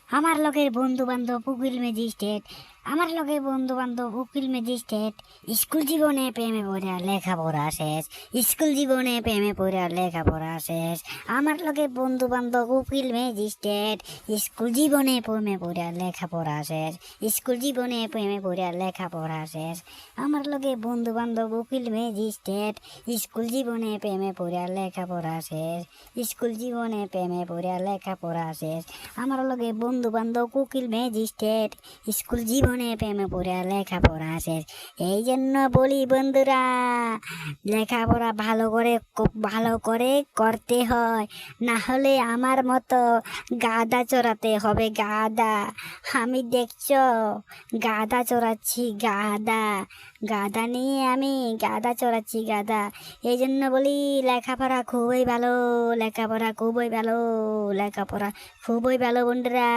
আমার লগের বন্ধু বান্ধব উকিল ম্যাজিস্ট্রেট, আমার লগের বন্ধু বান্ধব উকিল ম্যাজিস্ট্রেট। স্কুল জীবনে প্রেমে পড়া লেখাপড়া শেষ, স্কুল জীবনে প্রেমে পড়া লেখাপড়া শেষ। আমার লগে বন্ধু বান্ধব উকিল ম্যাজিস্ট্রেট, স্কুল জীবনে প্রেমে পড়া লেখাপড়া শেষ, স্কুল জীবনে প্রেমে পড়া লেখাপড়া শেষ। আমার লগে বন্ধু বান্ধব উকিল ম্যাজিস্ট্রেট, স্কুল জীবনে প্রেমে পড়া লেখাপড়া শেষ, স্কুল জীবনে প্রেমে পড়া লেখাপড়া শেষ। আমার লগে বন্ধু বান্ধব উকিল ম্যাজিস্ট্রেট, স্কুল জীবনে প্রেমে পড়া লেখাপড়া শেষ। এই জন্য বলি বন্ধুরা, লেখাপড়া ভালো করে করতে হয়, না হলে আমার মতো গাধা চড়াতে হবে। গাধা আমি দেখছ, গাধা চড়াচ্ছি, গাধা গাধা নিয়ে আমি গাধা চড়াচ্ছি, গাধা। এই জন্য বলি লেখাপড়া খুবই ভালো, লেখাপড়া খুবই ভালো, লেখাপড়া খুবই ভালো বন্ধুরা।